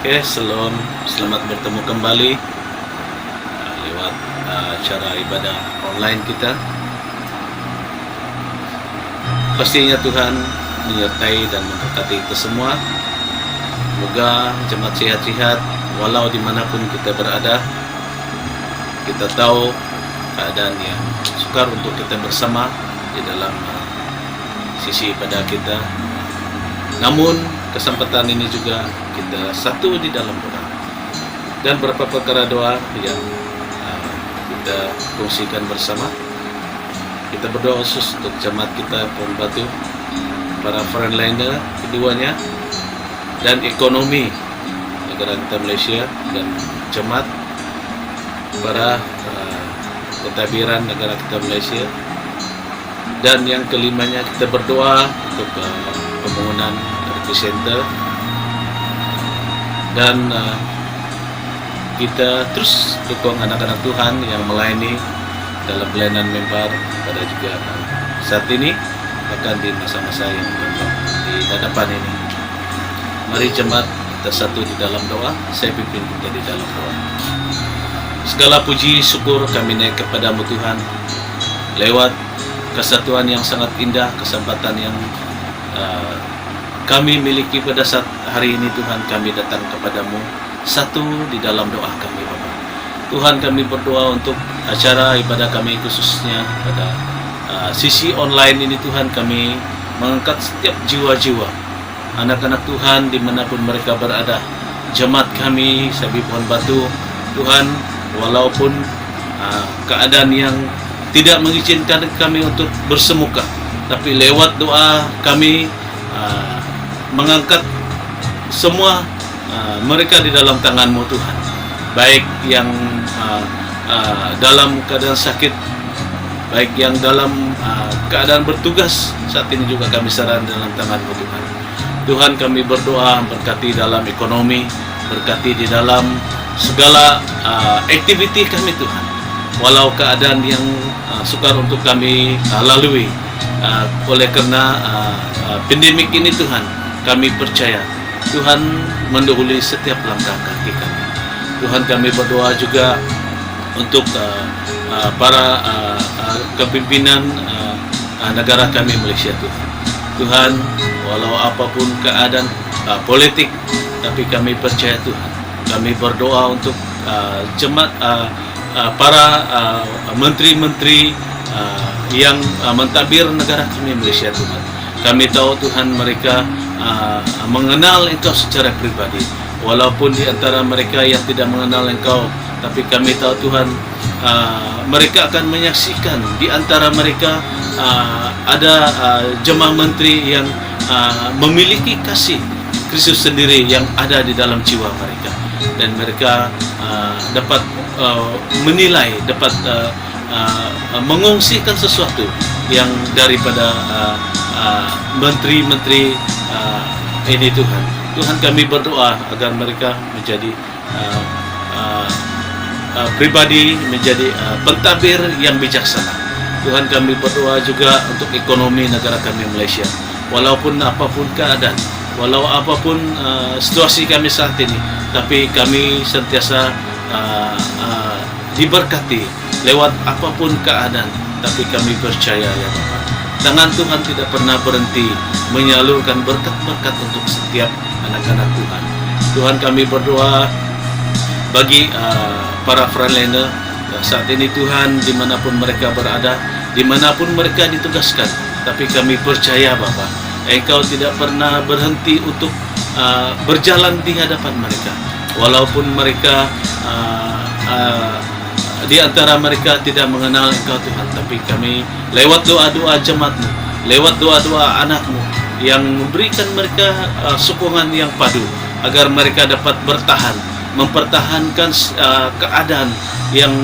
Oke, selamat bertemu kembali lewat acara ibadah online kita. Pastinya Tuhan menyertai dan memberkati kita semua. Semoga jemaat sehat-sehat walau dimanapun kita berada. Kita tahu keadaan yang sukar untuk kita bersama di dalam sisi ibadah kita. Namun kesempatan ini juga kita satu di dalam doa, dan beberapa perkara doa yang kita kongsikan bersama. Kita berdoa khusus untuk jemaat kita Pohon Batu, para frontliner keduanya, dan ekonomi negara kita Malaysia, dan jemaat para pentadbiran negara kita Malaysia. Dan yang kelimanya kita berdoa untuk pembangunan RP Center, dan kita terus dukung anak-anak Tuhan yang melayani dalam pelayanan member pada juga saat ini, bahkan di masa-masa yang di hadapan ini. Mari jemaat kita satu di dalam doa. Saya pimpin kita di dalam doa. Segala puji syukur kami naik kepadamu Tuhan, lewat kesatuan yang sangat indah, kesempatan yang kami miliki pada saat hari ini Tuhan. Kami datang kepadamu satu di dalam doa kami Bapa. Tuhan, kami berdoa untuk acara ibadah kami, khususnya pada sisi online ini Tuhan. Kami mengangkat setiap jiwa-jiwa anak-anak Tuhan dimanapun mereka berada. Jemaat kami Sabi Pohon Batu Tuhan, walaupun keadaan yang tidak mengizinkan kami untuk bersemuka, tapi lewat doa kami mengangkat semua mereka di dalam tangan-Mu Tuhan, baik yang dalam keadaan sakit, baik yang dalam keadaan bertugas saat ini juga kami serahkan dalam tangan-Mu Tuhan. Tuhan, kami berdoa berkati dalam ekonomi, berkati di dalam segala aktiviti kami Tuhan, walau keadaan yang sukar untuk kami lalui oleh karena pandemik ini Tuhan. Kami percaya Tuhan mendahului setiap langkah kaki kami. Tuhan, kami berdoa juga untuk para kepimpinan negara kami Malaysia Tuhan. Tuhan, walau apapun keadaan politik, tapi kami percaya Tuhan. Kami berdoa untuk jemaat para menteri-menteri yang mentadbir negara kami Malaysia Tuhan. Kami tahu Tuhan mereka mengenal Engkau secara pribadi, walaupun di antara mereka yang tidak mengenal Engkau, tapi kami tahu Tuhan mereka akan menyaksikan di antara mereka ada jemaah menteri yang memiliki kasih Kristus sendiri yang ada di dalam jiwa mereka, dan mereka dapat menilai, dapat mengungsikan sesuatu yang daripada menteri-menteri ini Tuhan. Tuhan, kami berdoa agar mereka menjadi pribadi, menjadi pentadbir yang bijaksana. Tuhan, kami berdoa juga untuk ekonomi negara kami Malaysia. Walaupun apapun keadaan, walau apapun situasi kami saat ini, tapi kami sentiasa diberkati lewat apapun keadaan. Tapi kami percaya ya Bapa, tangan Tuhan tidak pernah berhenti menyalurkan berkat-berkat untuk setiap anak-anak Tuhan. Tuhan, kami berdoa bagi para frontliner saat ini Tuhan, dimanapun mereka berada, dimanapun mereka ditugaskan. Tapi kami percaya Bapa, Engkau tidak pernah berhenti untuk berjalan di hadapan mereka, walaupun mereka di antara mereka tidak mengenal Engkau Tuhan. Tapi kami lewat doa-doa jemaat-Mu, lewat doa-doa anak-Mu yang memberikan mereka sokongan yang padu agar mereka dapat bertahan, mempertahankan keadaan yang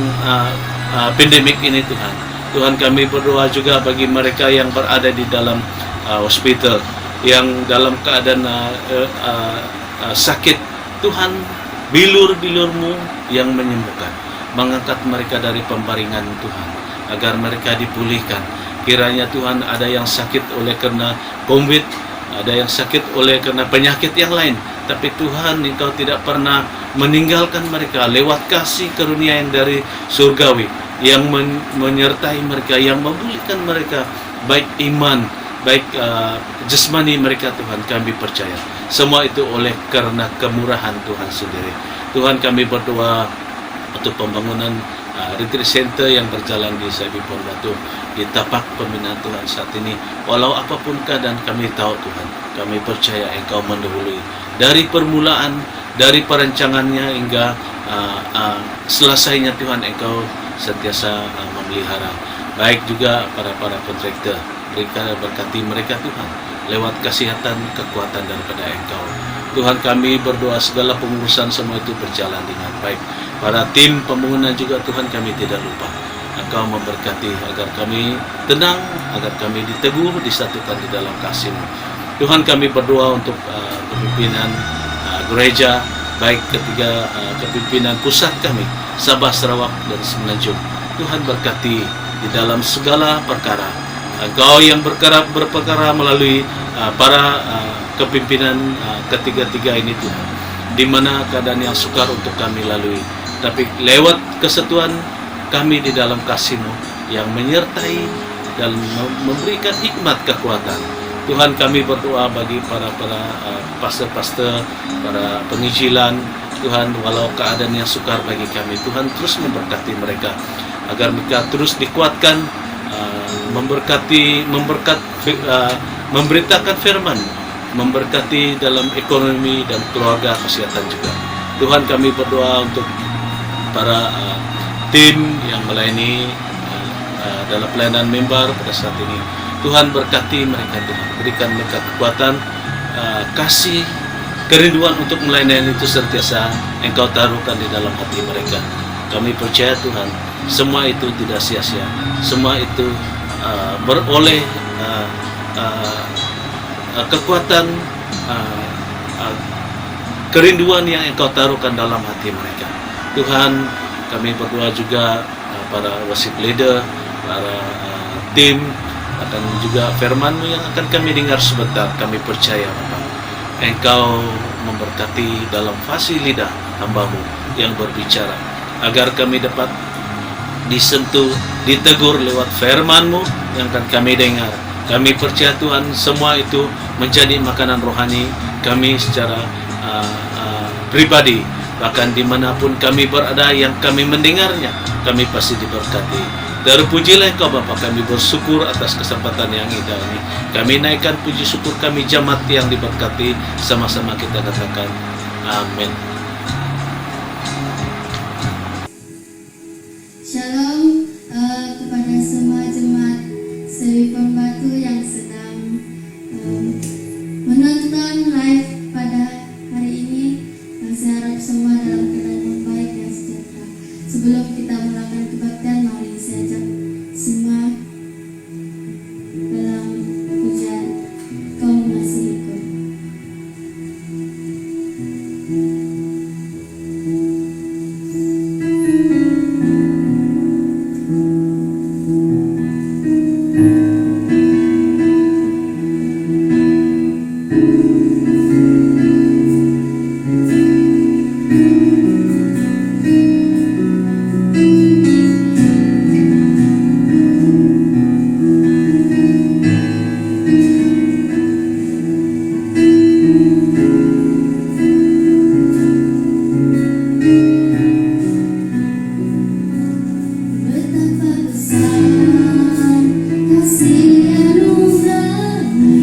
pandemik ini Tuhan. Tuhan, kami berdoa juga bagi mereka yang berada di dalam hospital, yang dalam keadaan sakit. Tuhan, bilur-bilur-Mu yang menyembuhkan, mengangkat mereka dari pembaringan Tuhan, agar mereka dipulihkan. Kiranya Tuhan, ada yang sakit oleh karena COVID, ada yang sakit oleh karena penyakit yang lain, tapi Tuhan Engkau tidak pernah meninggalkan mereka lewat kasih karunia yang dari surgawi yang menyertai mereka, yang memulihkan mereka, baik iman, baik jasmani mereka. Tuhan, kami percaya semua itu oleh karena kemurahan Tuhan sendiri. Tuhan, kami berdoa untuk pembangunan retreat center yang berjalan di Sabipon Batu, di tapak pembinaan Tuhan saat ini. Walau apapun keadaan, kami tahu Tuhan, kami percaya Engkau mendahului dari permulaan, dari perancangannya hingga selesainya. Tuhan, Engkau sentiasa memelihara, baik juga para kontraktor. Berkati mereka Tuhan, lewat kesehatan, kekuatan daripada Engkau. Tuhan, kami berdoa segala pengurusan semua itu berjalan dengan baik. Para tim pembangunan juga Tuhan, kami tidak lupa Engkau memberkati agar kami tenang, agar kami diteguh, disatukan di dalam kasih-Mu. Tuhan, kami berdoa untuk kepimpinan gereja, baik ketiga kepimpinan pusat kami, Sabah, Sarawak, dan Semenanjung. Tuhan, berkati di dalam segala perkara. Engkau yang berperkara melalui para kepimpinan ketiga-tiga ini Tuhan, di mana keadaan yang sukar untuk kami lalui, tapi lewat kesatuan kami di dalam kasih-Mu yang menyertai dan memberikan hikmat kekuatan. Tuhan, kami berdoa bagi para pastor-pastor, para penginjilan. Tuhan, walau keadaan yang sukar bagi kami, Tuhan terus memberkati mereka agar mereka terus dikuatkan, memberitakan firman, memberkati dalam ekonomi dan keluarga, kesehatan juga. Tuhan, kami berdoa untuk para tim yang melayani dalam pelayanan member pada saat ini. Tuhan, berkati mereka Tuhan, berikan mereka kekuatan, kasih, kerinduan untuk melayani itu sentiasa Engkau taruhkan di dalam hati mereka. Kami percaya Tuhan, semua itu tidak sia-sia, semua itu beroleh kekuatan, kerinduan yang Engkau taruhkan dalam hati mereka. Tuhan, kami berdoa juga para worship leader, para tim, akan juga firman-Mu yang akan kami dengar sebentar. Kami percaya Bapa, Engkau memberkati dalam fasih lidah hamba-Mu yang berbicara, agar kami dapat disentuh, ditegur lewat firman-Mu yang akan kami dengar. Kami percaya Tuhan, semua itu menjadi makanan rohani kami secara pribadi. Bahkan dimanapun kami berada, yang kami mendengarnya, kami pasti diberkati. Terpujilah Engkau Bapa, kami bersyukur atas kesempatan yang indah ini. Kami naikkan puji syukur kami, jemaat yang diberkati, sama-sama kita katakan amin. Shalom kepada semua jemaat Sabipon Batu yang sedang menonton live pada hari ini. Saya harap semua dalam keadaan yang baik dan sejahtera. Sebelum kita melakukan kebaktian, mari saya ajak semua dalam pujian Kau Mengasihiku. Betapa besar kasih anugerah-Mu,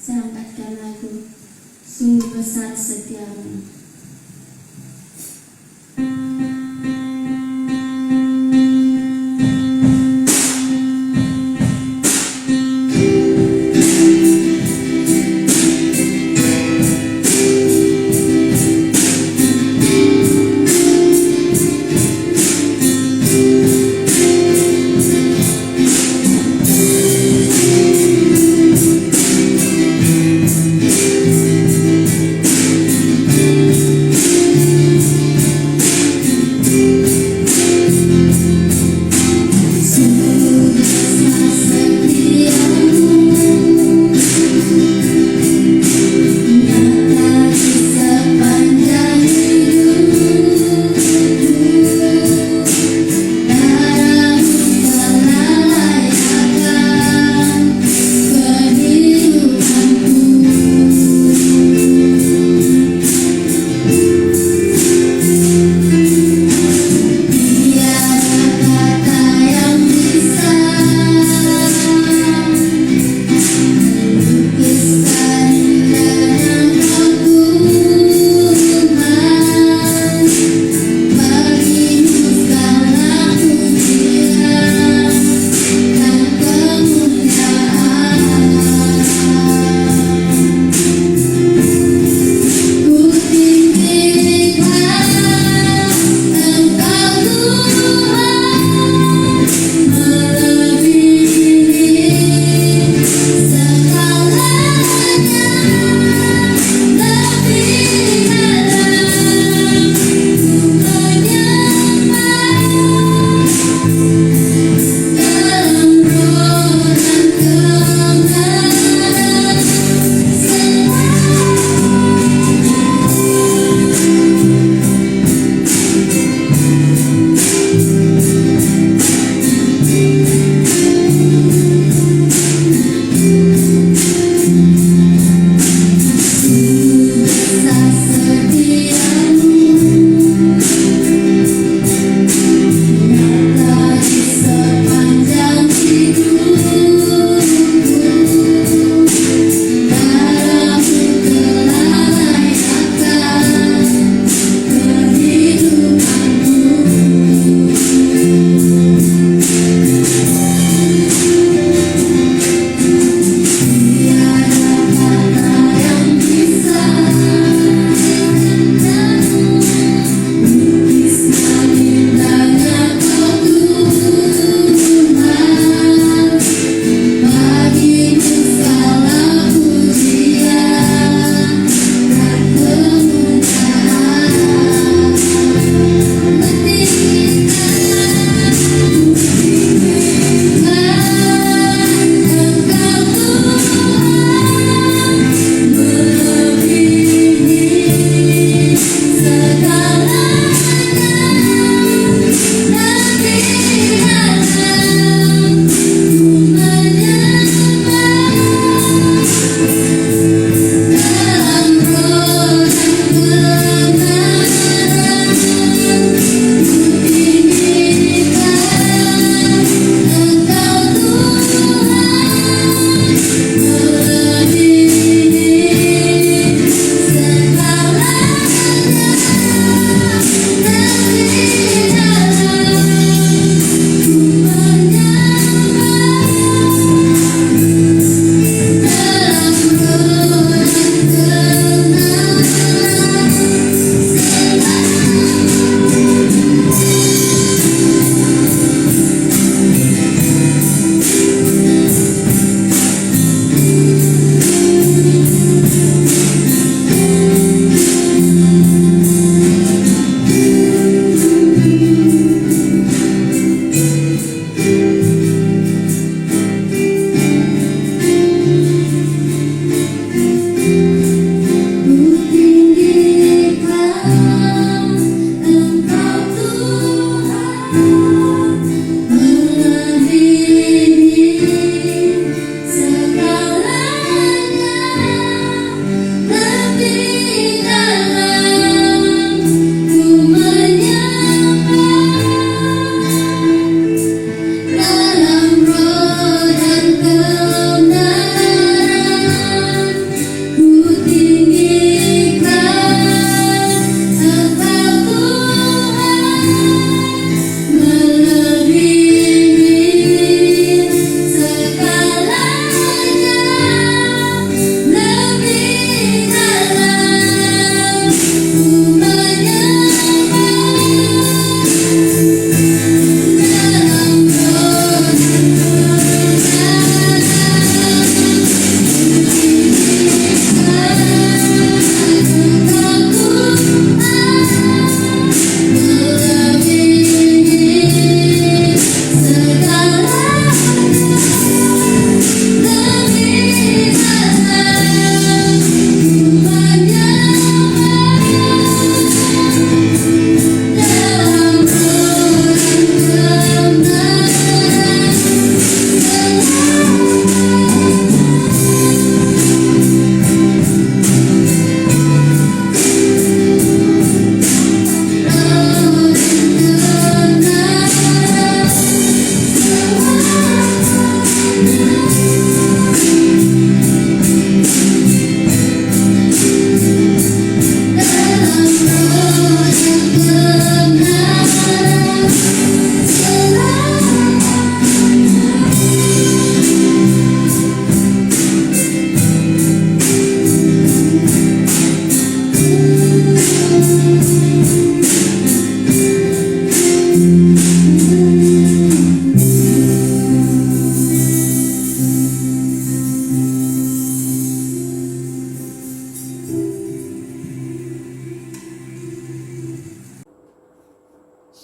Saya angkatkan lagu Sungguh Besar Setiamu.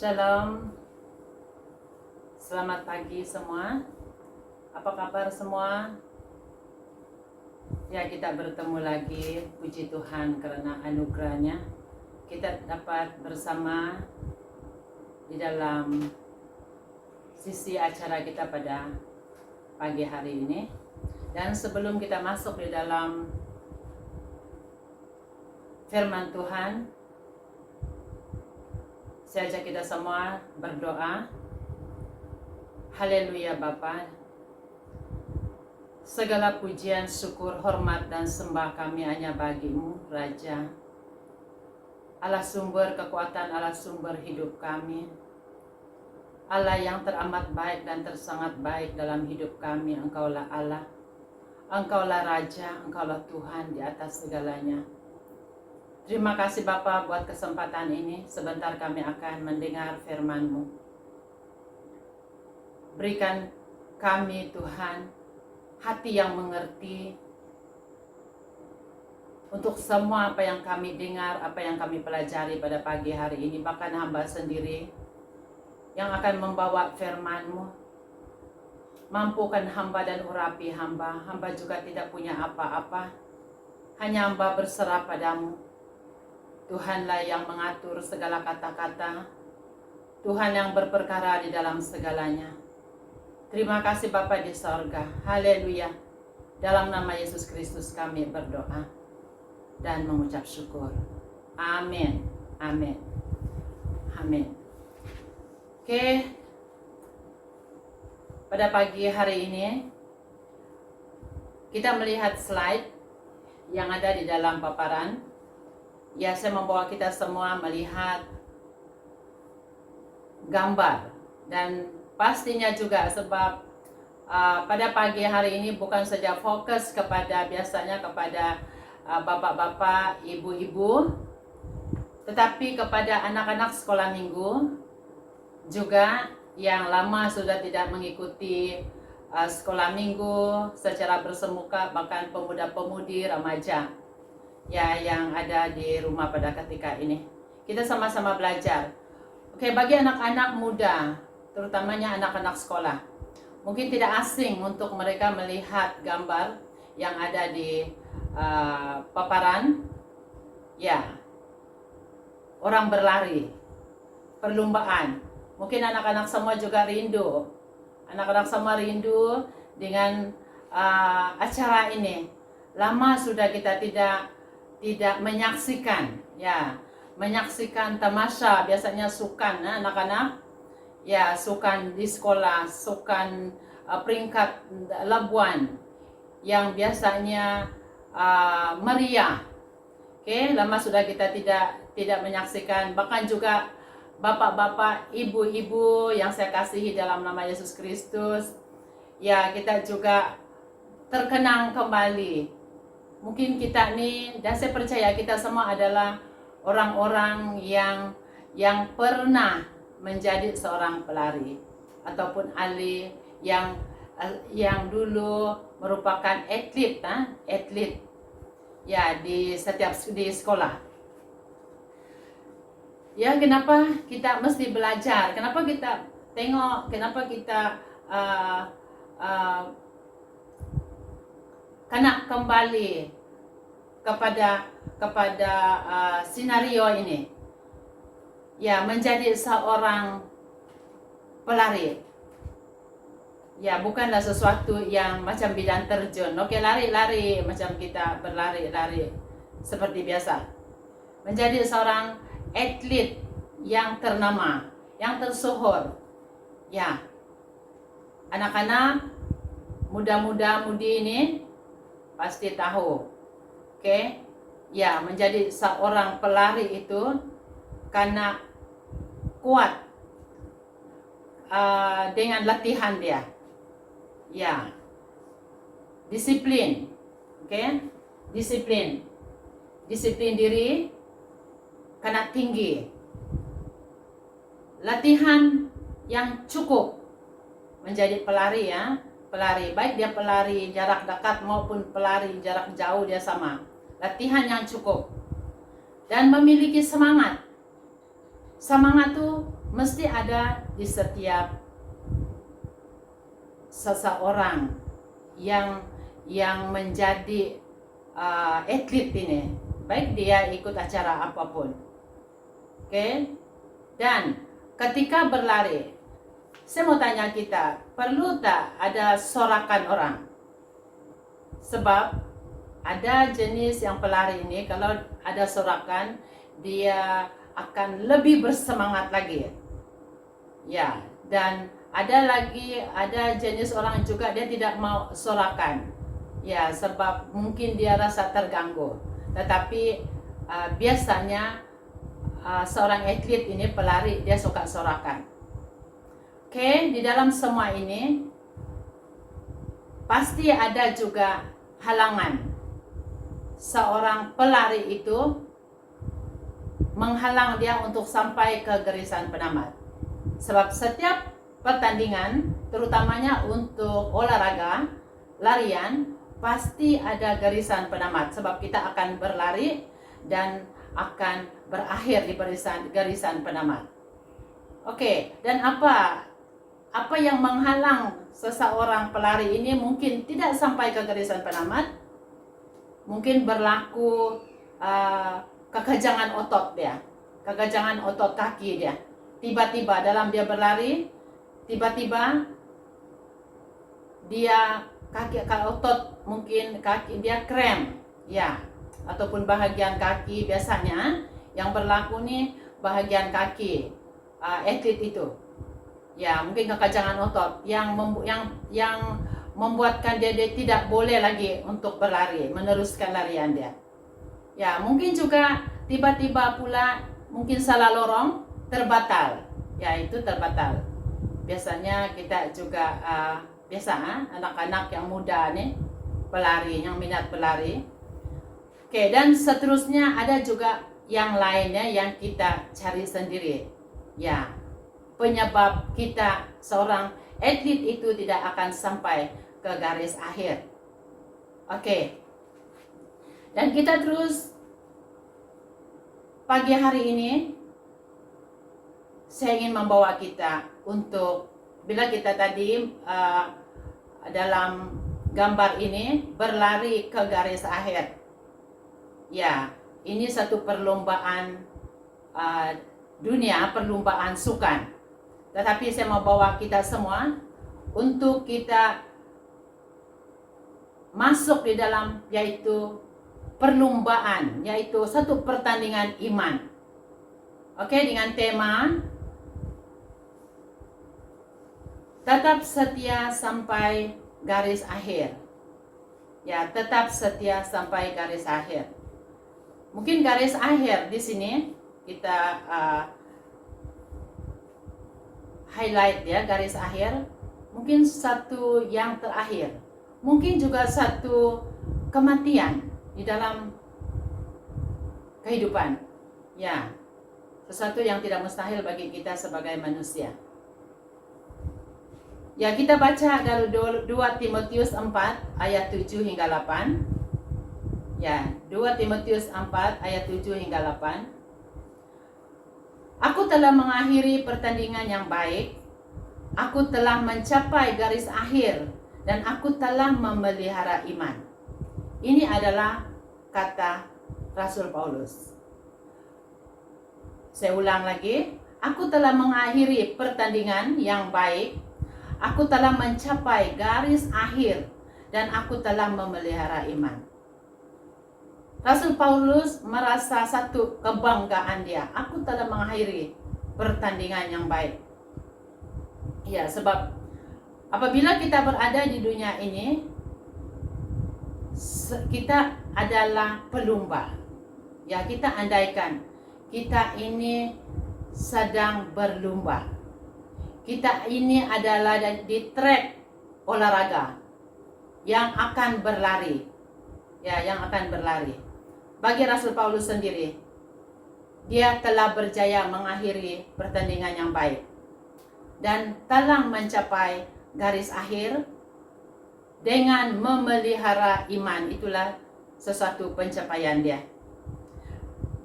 Shalom, selamat pagi semua. Apa kabar semua? Ya, kita bertemu lagi. Puji Tuhan karena anugerahnya kita dapat bersama di dalam sisi acara kita pada pagi hari ini. Dan sebelum kita masuk di dalam firman Tuhan, saya ajak kita semua berdoa. Haleluya Bapa. Segala pujian, syukur, hormat, dan sembah kami hanya bagi-Mu, Raja. Allah sumber kekuatan, Allah sumber hidup kami. Allah yang teramat baik dan tersangat baik dalam hidup kami. Engkaulah Allah, Engkaulah Raja, Engkaulah Tuhan di atas segalanya. Terima kasih Bapa buat kesempatan ini. Sebentar kami akan mendengar firman-Mu. Berikan kami Tuhan hati yang mengerti untuk semua apa yang kami dengar, apa yang kami pelajari pada pagi hari ini. Bahkan hamba sendiri yang akan membawa firman-Mu. Mampukan hamba dan urapi hamba. Hamba juga tidak punya apa-apa. Hanya hamba berserah padamu. Tuhanlah yang mengatur segala kata-kata. Tuhan yang berperkara di dalam segalanya. Terima kasih Bapa di sorga. Haleluya. Dalam nama Yesus Kristus kami berdoa dan mengucap syukur. Amin. Amin. Amin. Oke. Pada pagi hari ini kita melihat slide yang ada di dalam paparan. Ya, saya membawa kita semua melihat gambar. Dan pastinya juga sebab pada pagi hari ini bukan saja fokus kepada biasanya kepada bapak-bapak, ibu-ibu, tetapi kepada anak-anak sekolah minggu juga yang lama sudah tidak mengikuti sekolah minggu secara bersemuka, bahkan pemuda-pemudi, remaja ya yang ada di rumah pada ketika ini. Kita sama-sama belajar. Oke, bagi anak-anak muda, terutamanya anak-anak sekolah, mungkin tidak asing untuk mereka melihat gambar yang ada di paparan. Ya, orang berlari, perlombaan. Mungkin anak-anak semua juga rindu. Anak-anak semua rindu dengan acara ini. Lama sudah kita tidak menyaksikan, ya, menyaksikan tamasya, biasanya sukan anak-anak, ya, sukan di sekolah, sukan peringkat Labuan yang biasanya meriah. Oke, lama sudah kita tidak menyaksikan. Bahkan juga bapak-bapak, ibu-ibu yang saya kasihi dalam nama Yesus Kristus, ya, kita juga terkenang kembali. Mungkin kita nih, dan saya percaya kita semua adalah orang-orang yang pernah menjadi seorang pelari ataupun ahli yang dulu merupakan atlet ya di sekolah. Ya, kenapa kita mesti belajar? Kenapa kita tengok? Kenapa kita kena kembali kepada skenario ini, ya, menjadi seorang pelari. Ya, bukanlah sesuatu yang macam bidang terjun. Oke, lari-lari macam kita berlari-lari seperti biasa. Menjadi seorang atlet yang ternama, yang tersohor. Ya, anak-anak, muda-mudi ini pasti tahu. Oke, ya, menjadi seorang pelari itu karena kuat dengan latihan dia, ya, disiplin. Oke, disiplin diri karena tinggi, latihan yang cukup menjadi pelari, ya. Pelari, baik dia pelari jarak dekat maupun pelari jarak jauh, dia sama. Latihan yang cukup dan memiliki semangat semangat tuh mesti ada di setiap seseorang yang menjadi atlet ini, baik dia ikut acara apapun. Oke? Dan ketika berlari, saya mau tanya kita, perlu tak ada sorakan orang? Sebab ada jenis yang pelari ini, kalau ada sorakan, dia akan lebih bersemangat lagi. Ya, dan ada jenis orang juga dia tidak mau sorakan. Ya, sebab mungkin dia rasa terganggu. Tetapi biasanya seorang atlet ini pelari dia suka sorakan. Oke, di dalam semua ini pasti ada juga halangan. Seorang pelari itu menghalang dia untuk sampai ke garisan penamat. Sebab setiap pertandingan, terutamanya untuk olahraga, larian, pasti ada garisan penamat. Sebab kita akan berlari dan akan berakhir di garisan penamat. Oke, dan apa yang menghalang seseorang pelari ini mungkin tidak sampai ke garisan penamat? Mungkin berlaku kekejangan otot dia, kekejangan otot kaki dia. Tiba-tiba dalam dia berlari, tiba-tiba dia kaki otot, mungkin kaki dia krem, ya, ataupun bahagian kaki. Biasanya yang berlaku nih bahagian kaki atlet itu, ya, mungkin kekejangan otot yang membuatkan dia tidak boleh lagi untuk berlari, meneruskan larian dia. Ya, mungkin juga tiba-tiba pula mungkin salah lorong, terbatal. Ya, itu terbatal. Biasanya kita juga anak-anak yang muda nih, pelari, yang minat pelari. Oke, dan seterusnya ada juga yang lainnya yang kita cari sendiri. Ya, penyebab kita seorang atlet itu tidak akan sampai ke garis akhir. Oke. Dan kita terus pagi hari ini saya ingin membawa kita untuk, bila kita tadi dalam gambar ini berlari ke garis akhir. Ya, ini satu perlombaan dunia, perlombaan sukan. Tetapi saya mau bawa kita semua untuk kita masuk di dalam yaitu perlombaan, yaitu satu pertandingan iman. Oke, dengan tema tetap setia sampai garis akhir. Ya, tetap setia sampai garis akhir. Mungkin garis akhir di sini kita highlight ya, garis akhir. Mungkin satu yang terakhir. Mungkin juga satu kematian di dalam kehidupan. Ya, sesuatu yang tidak mustahil bagi kita sebagai manusia. Ya, kita baca dari 2 Timotius 4 ayat 7 hingga 8. Ya, 2 Timotius 4 ayat 7 hingga 8. Aku telah mengakhiri pertandingan yang baik. Aku telah mencapai garis akhir dan aku telah memelihara iman. Ini adalah kata Rasul Paulus. Saya ulang lagi. Aku telah mengakhiri pertandingan yang baik. Aku telah mencapai garis akhir dan aku telah memelihara iman. Rasul Paulus merasa satu kebanggaan dia. Aku telah mengakhiri pertandingan yang baik. Ya, sebab apabila kita berada di dunia ini, kita adalah pelumba. Ya, kita andaikan kita ini sedang berlumba. Kita ini adalah di trek olahraga yang akan berlari. Ya, yang akan berlari. Bagi Rasul Paulus sendiri, dia telah berjaya mengakhiri pertandingan yang baik dan telah mencapai garis akhir dengan memelihara iman. Itulah sesuatu pencapaian dia.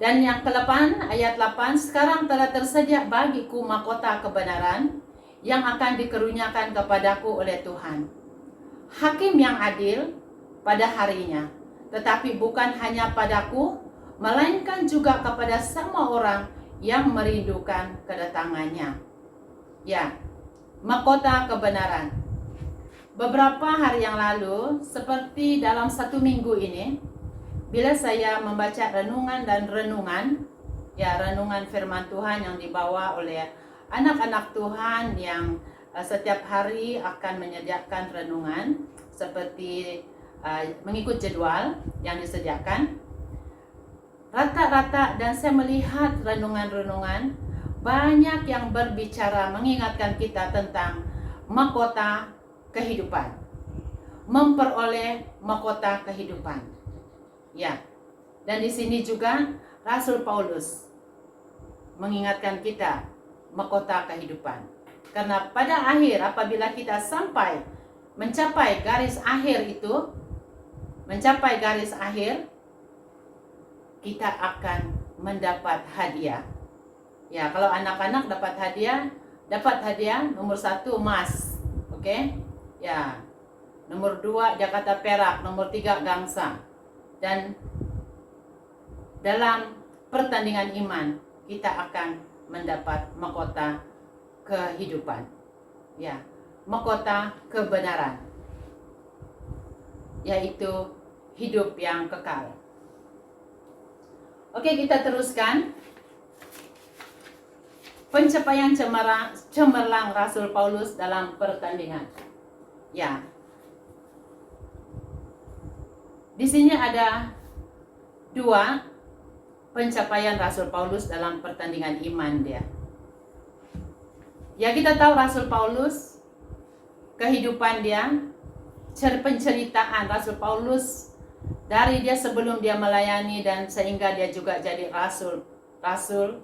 Dan yang ke-8, ayat 8, sekarang telah tersedia bagiku mahkota kebenaran yang akan dikerunyakan kepadaku oleh Tuhan, Hakim yang adil pada harinya, tetapi bukan hanya padaku, melainkan juga kepada semua orang yang merindukan kedatangannya. Ya, mahkota kebenaran. Beberapa hari yang lalu, seperti dalam 1 minggu ini, bila saya membaca renungan firman Tuhan yang dibawa oleh anak-anak Tuhan yang setiap hari akan menyediakan renungan seperti mengikut jadwal yang disediakan. Rata-rata dan saya melihat renungan-renungan banyak yang berbicara mengingatkan kita tentang mahkota kehidupan, memperoleh mahkota kehidupan. Ya, dan di sini juga Rasul Paulus mengingatkan kita mahkota kehidupan. Karena pada akhir, apabila kita mencapai garis akhir itu, kita akan mendapat hadiah. Ya, kalau anak-anak dapat hadiah nomor 1 emas, oke? Ya, nomor 2 Jakarta perak, nomor 3 gangsa. Dan dalam pertandingan iman kita akan mendapat mahkota kehidupan, ya, mahkota kebenaran, yaitu hidup yang kekal. Oke, kita teruskan. Pencapaian cemerlang Rasul Paulus dalam pertandingan. Ya, di sini ada 2 pencapaian Rasul Paulus dalam pertandingan iman dia. Ya, kita tahu Rasul Paulus, kehidupan dia, penceritaan Rasul Paulus dari dia sebelum dia melayani dan sehingga dia juga jadi rasul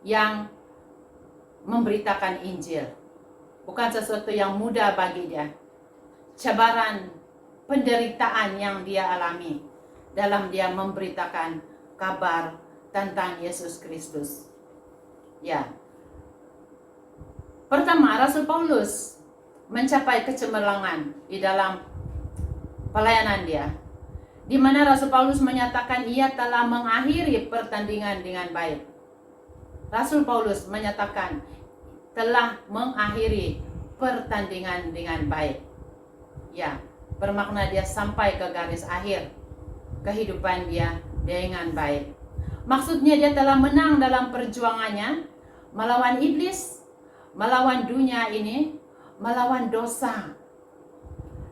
yang memberitakan Injil. Bukan sesuatu yang mudah bagi dia. Cabaran, penderitaan yang dia alami dalam dia memberitakan kabar tentang Yesus Kristus. Ya. Pertama, Rasul Paulus mencapai kecemerlangan di dalam pelayanan dia, di mana Rasul Paulus menyatakan ia telah mengakhiri pertandingan dengan baik. Rasul Paulus menyatakan telah mengakhiri pertandingan dengan baik. Ya, bermakna dia sampai ke garis akhir kehidupan dia dengan baik. Maksudnya dia telah menang dalam perjuangannya melawan iblis, melawan dunia ini, melawan dosa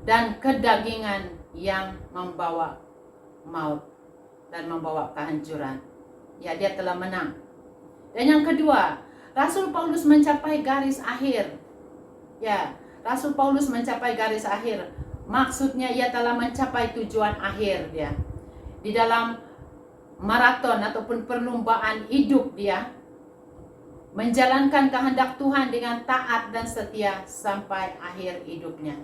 dan kedagingan yang membawa maut dan membawa kehancuran. Ya, dia telah menang. Dan yang kedua, Rasul Paulus mencapai garis akhir. Ya, Rasul Paulus mencapai garis akhir. Maksudnya ia telah mencapai tujuan akhir dia. Di dalam maraton ataupun perlombaan hidup dia, menjalankan kehendak Tuhan dengan taat dan setia sampai akhir hidupnya.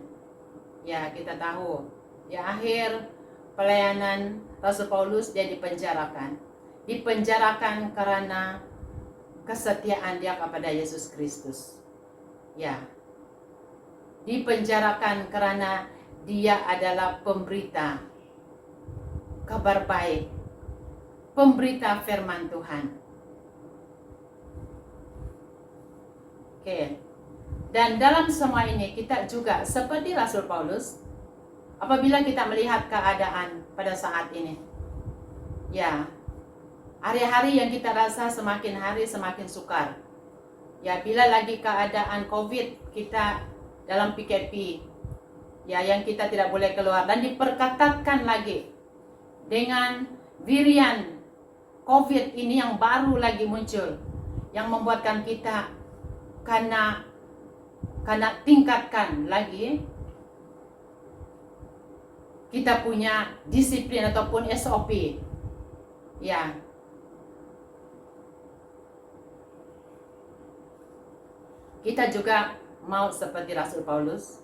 Ya, kita tahu, di akhir pelayanan Rasul Paulus dia dipenjarakan. Dipenjarakan karena kesetiaan dia kepada Yesus Kristus. Ya. Dipenjarakan karena dia adalah pemberita kabar baik, pemberita firman Tuhan. Oke. Dan dalam semua ini kita juga seperti Rasul Paulus, apabila kita melihat keadaan pada saat ini, ya, hari-hari yang kita rasa semakin hari semakin sukar. Ya, bila lagi keadaan COVID kita dalam PKP, ya, yang kita tidak boleh keluar dan diperketatkan lagi dengan varian COVID ini yang baru lagi muncul, yang membuatkan kita karena tingkatkan lagi kita punya disiplin ataupun SOP. Ya. Kita juga mau seperti Rasul Paulus.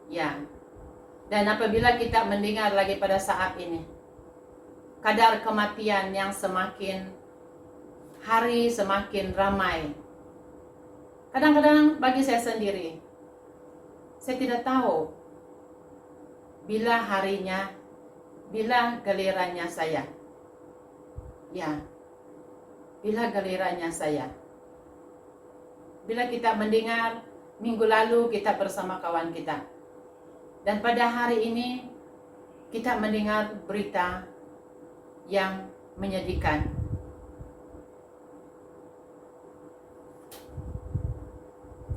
Ya. Dan apabila kita mendengar lagi pada saat ini, kadar kematian yang semakin hari semakin ramai. Kadang-kadang bagi saya sendiri, saya tidak tahu bila harinya, bila gilirannya saya. Ya, bila gilirannya saya. Bila kita mendengar minggu lalu kita bersama kawan kita. Dan pada hari ini kita mendengar berita yang menyedihkan.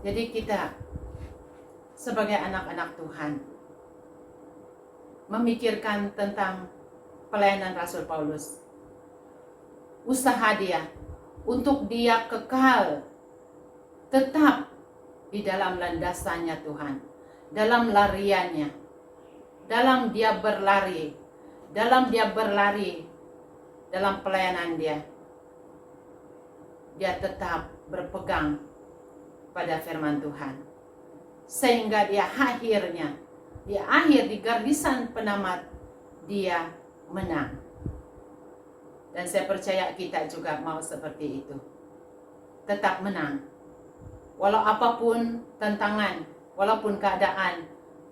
Jadi kita sebagai anak-anak Tuhan memikirkan tentang pelayanan Rasul Paulus. Usaha dia untuk dia kekal tetap di dalam landasannya Tuhan, dalam lariannya, dalam dia berlari, dalam pelayanan dia tetap berpegang pada firman Tuhan, sehingga dia akhir di garisan penamat dia menang. Dan saya percaya kita juga mau seperti itu, tetap menang walau apapun tantangan, walaupun keadaan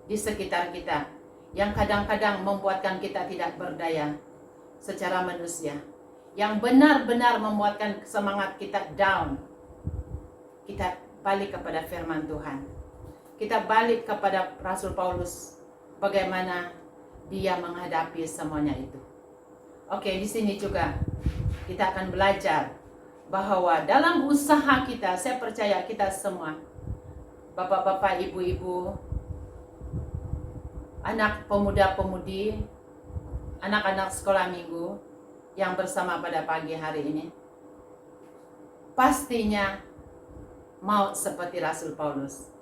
di sekitar kita yang kadang-kadang membuatkan kita tidak berdaya secara manusia, yang benar-benar membuatkan semangat kita down. Kita balik kepada firman Tuhan, kita balik kepada Rasul Paulus, bagaimana dia menghadapi semuanya itu. Oke, di sini juga kita akan belajar bahwa dalam usaha kita, saya percaya kita semua, bapak-bapak, ibu-ibu, anak pemuda-pemudi, anak-anak sekolah minggu yang bersama pada pagi hari ini, pastinya mau seperti Rasul Paulus,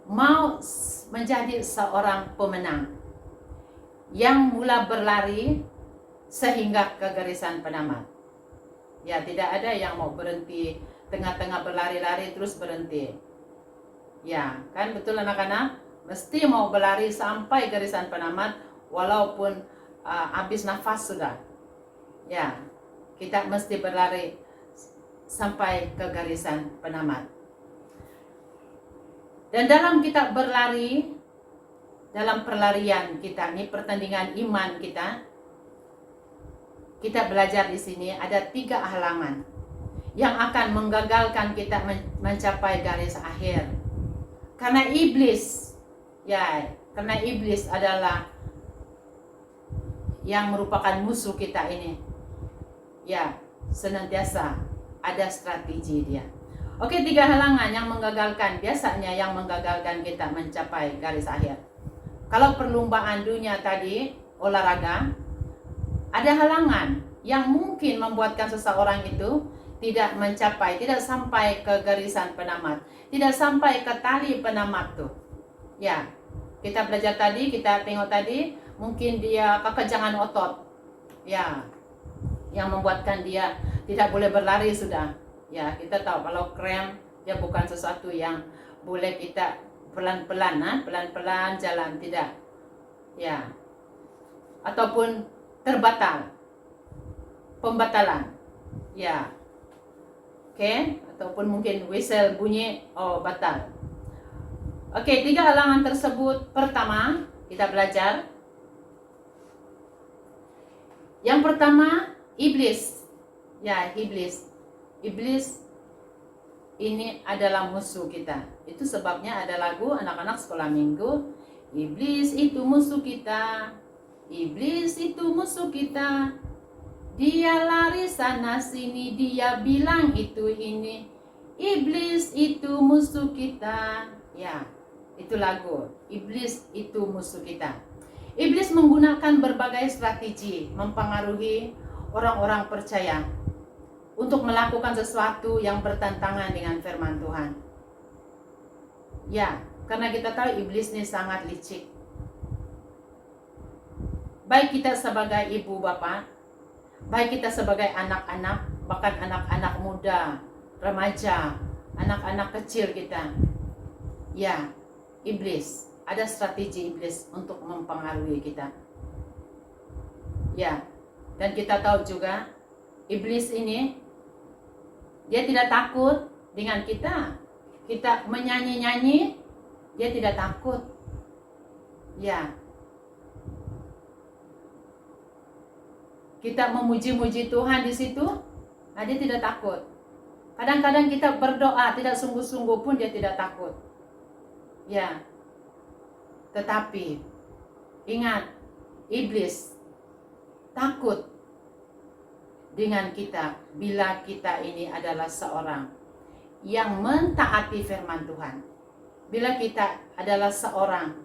mau menjadi seorang pemenang yang mula berlari sehingga ke garisan penamat. Ya, tidak ada yang mau berhenti tengah-tengah berlari-lari terus berhenti. Ya, kan betul anak-anak? Mesti mau berlari sampai garisan penamat walaupun habis nafas sudah. Ya, kita mesti berlari sampai ke garisan penamat. Dan dalam kita berlari, dalam perlarian kita, ini pertandingan iman kita belajar di sini ada 3 halangan yang akan menggagalkan kita mencapai garis akhir. Karena iblis adalah yang merupakan musuh kita ini. Ya, senantiasa ada strategi dia. Oke, 3 halangan yang menggagalkan, biasanya yang menggagalkan kita mencapai garis akhir. Kalau perlombaan dunia tadi, olahraga, ada halangan yang mungkin membuatkan seseorang itu tidak sampai ke garisan penamat, tidak sampai ke tali penamat tuh. Ya, kita belajar tadi, kita tengok tadi, mungkin dia kekenjangan otot. Ya, yang membuatkan dia tidak boleh berlari sudah. Ya, kita tahu kalau krem dia bukan sesuatu yang boleh kita pelan-pelan jalan, tidak. Ya. Ataupun pembatalan. Ya. Oke, ataupun mungkin whistle bunyi, oh batal. Oke, 3 halangan tersebut. Pertama, kita belajar. Yang pertama, iblis. Ya, iblis. Iblis ini adalah musuh kita. Itu sebabnya ada lagu anak-anak sekolah minggu, iblis itu musuh kita. Iblis itu musuh kita. Dia lari sana sini, dia bilang itu ini. Iblis itu musuh kita. Ya, itu lagu. Iblis itu musuh kita. Iblis menggunakan berbagai strategi mempengaruhi orang-orang percaya untuk melakukan sesuatu yang bertentangan dengan firman Tuhan. Ya, karena kita tahu iblis ini sangat licik. Baik kita sebagai ibu bapak, baik kita sebagai anak-anak, bahkan anak-anak muda, remaja, anak-anak kecil kita. Ya, iblis, ada strategi iblis untuk mempengaruhi kita. Ya, Dan kita tahu juga iblis ini dia tidak takut dengan kita. Kita menyanyi-nyanyi, dia tidak takut. Ya. Kita memuji-muji Tuhan di situ, nah dia tidak takut. Kadang-kadang kita berdoa tidak sungguh-sungguh pun dia tidak takut. Ya. Tetapi ingat, iblis takut dengan kita bila kita ini adalah seorang yang mentaati firman Tuhan. Bila kita adalah seorang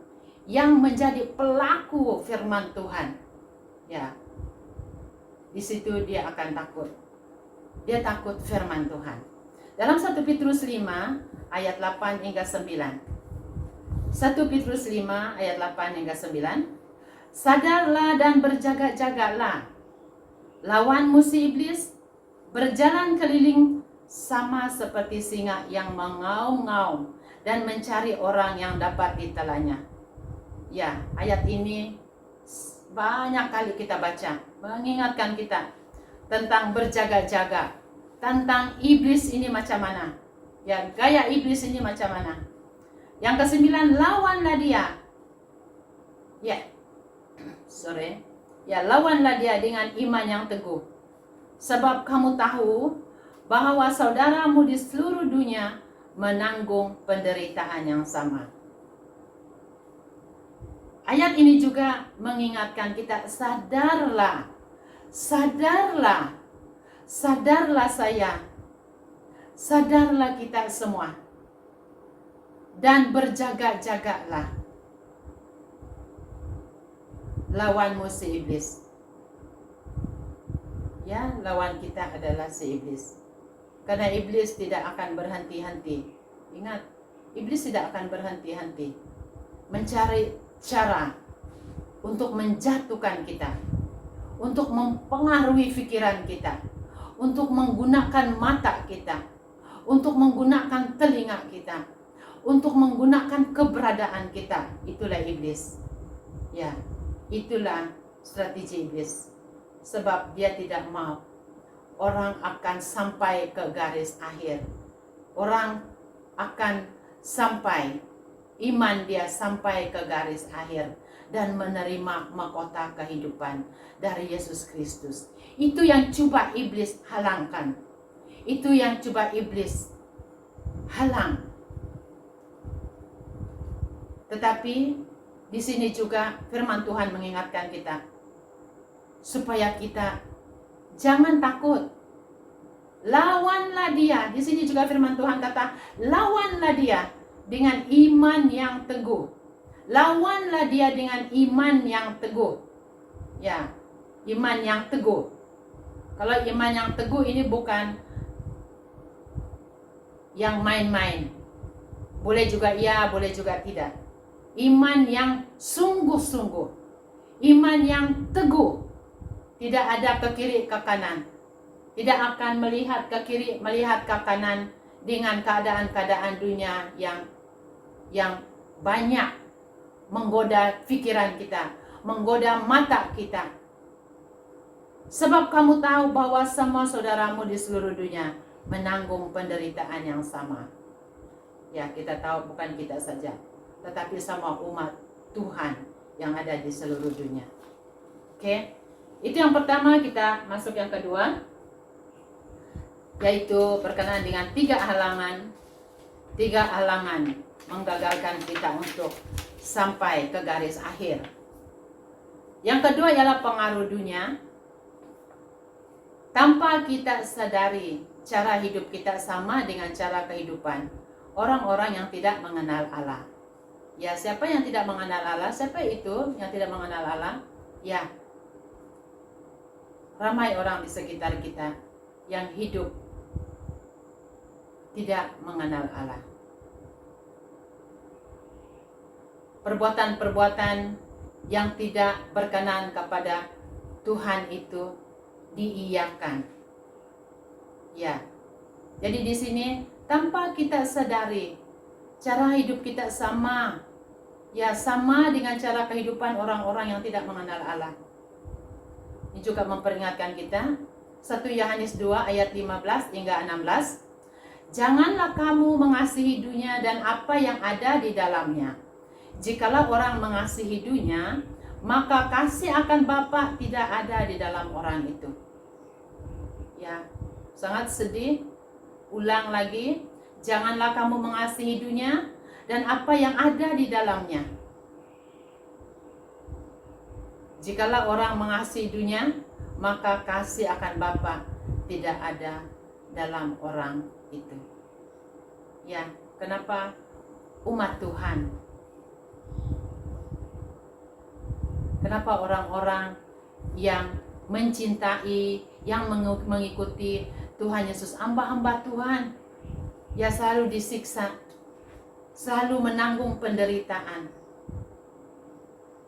yang menjadi pelaku firman Tuhan. Ya. Di situ dia akan takut. Dia takut firman Tuhan. Dalam 1 Petrus 5 ayat 8 hingga 9. 1 Petrus 5 ayat 8 hingga 9. Sadarlah dan berjaga-jagalah. Lawan musuh iblis berjalan keliling sama seperti singa yang mengaum-ngaum dan mencari orang yang dapat ditelannya. Ya, ayat ini banyak kali kita baca, mengingatkan kita tentang berjaga-jaga, tentang iblis ini macam mana. Ya, gaya iblis ini macam mana. Yang ke-9, lawanlah dia. Ya, lawanlah dia dengan iman yang teguh. Sebab kamu tahu bahwa saudaramu di seluruh dunia menanggung penderitaan yang sama. Ayat ini juga mengingatkan kita, sadarlah. Sadarlah. Sadarlah saya. Sadarlah kita semua. Dan berjaga-jagalah. Lawanmu si iblis. Ya, lawan kita adalah si iblis. Karena iblis tidak akan berhenti-henti. Ingat, iblis tidak akan berhenti-henti mencari cara untuk menjatuhkan kita, untuk mempengaruhi pikiran kita, untuk menggunakan mata kita, untuk menggunakan telinga kita, untuk menggunakan keberadaan kita. Itulah iblis. Ya, itulah strategi iblis. Sebab dia tidak mau orang akan sampai ke garis akhir. Orang akan sampai, iman dia sampai ke garis akhir dan menerima mahkota kehidupan dari Yesus Kristus. Itu yang coba iblis halangkan. Itu yang coba iblis halang. Tetapi di sini juga firman Tuhan mengingatkan kita supaya kita jangan takut. Lawanlah dia. Di sini juga firman Tuhan kata, lawanlah dia dengan iman yang teguh. Lawanlah dia dengan iman yang teguh. Ya, iman yang teguh. Kalau iman yang teguh ini bukan yang main-main. Boleh juga iya, boleh juga tidak. Iman yang sungguh-sungguh. Iman yang teguh. Tidak ada ke kiri ke kanan. Tidak akan melihat ke kiri, melihat ke kanan dengan keadaan-keadaan dunia yang banyak menggoda pikiran kita, menggoda mata kita. Sebab kamu tahu bahwa semua saudaramu di seluruh dunia menanggung penderitaan yang sama. Ya, kita tahu bukan kita saja, tetapi sama umat Tuhan yang ada di seluruh dunia. Oke, itu yang pertama. Kita masuk yang kedua, yaitu berkenaan dengan tiga halangan menggagalkan kita untuk sampai ke garis akhir. Yang kedua ialah pengaruh dunia. Tanpa kita sadari, cara hidup kita sama dengan cara kehidupan orang-orang yang tidak mengenal Allah. Ya, siapa yang tidak mengenal Allah? Siapa itu yang tidak mengenal Allah? Ya, ramai orang di sekitar kita yang hidup tidak mengenal Allah. Perbuatan-perbuatan yang tidak berkenan kepada Tuhan itu diiyakan. Ya. Jadi di sini tanpa kita sadari cara hidup kita sama. Ya, sama dengan cara kehidupan orang-orang yang tidak mengenal Allah. Ini juga memperingatkan kita. 1 Yohanes 2 ayat 15 hingga 16. Janganlah kamu mengasihi dunia dan apa yang ada di dalamnya. Jikalau orang mengasihi dunia, maka kasih akan Bapa tidak ada di dalam orang itu. Ya, sangat sedih. Ulang lagi, janganlah kamu mengasihi dunia dan apa yang ada di dalamnya. Jikalau orang mengasihi dunia, maka kasih akan Bapa tidak ada dalam orang itu. Ya, kenapa umat Tuhan? Kenapa orang-orang yang mencintai, yang mengikuti Tuhan Yesus, hamba-hamba Tuhan, ya selalu disiksa, selalu menanggung penderitaan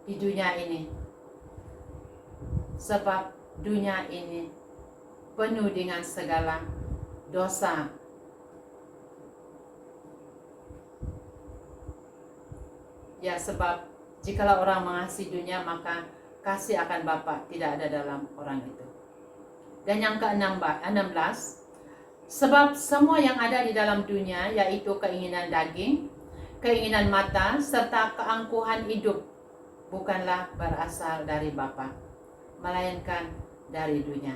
di dunia ini? Sebab dunia ini penuh dengan segala dosa. Ya, sebab jikalau orang mengasihi dunia, maka kasih akan Bapa tidak ada dalam orang itu. Dan yang ke-16, sebab semua yang ada di dalam dunia, yaitu keinginan daging, keinginan mata, serta keangkuhan hidup, bukanlah berasal dari Bapa, melainkan dari dunia.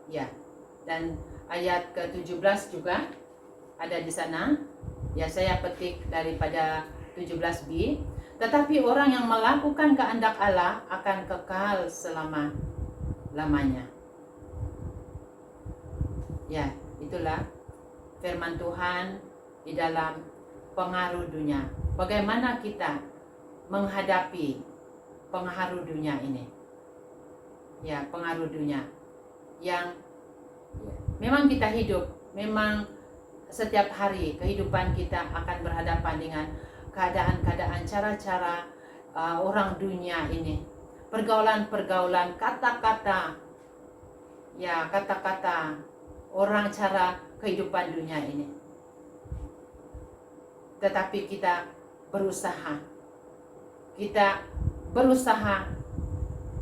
Ya, dan ayat ke-17 juga ada di sana. Ya, saya petik daripada 17b. Tetapi orang yang melakukan kehendak Allah akan kekal selama-lamanya. Ya, itulah firman Tuhan di dalam pengaruh dunia. Bagaimana kita menghadapi pengaruh dunia ini? Ya, pengaruh dunia yang memang kita hidup, memang setiap hari kehidupan kita akan berhadapan dengan keadaan-keadaan, cara-cara orang dunia ini, pergaulan-pergaulan, kata-kata, ya kata-kata orang, cara kehidupan dunia ini. Tetapi kita berusaha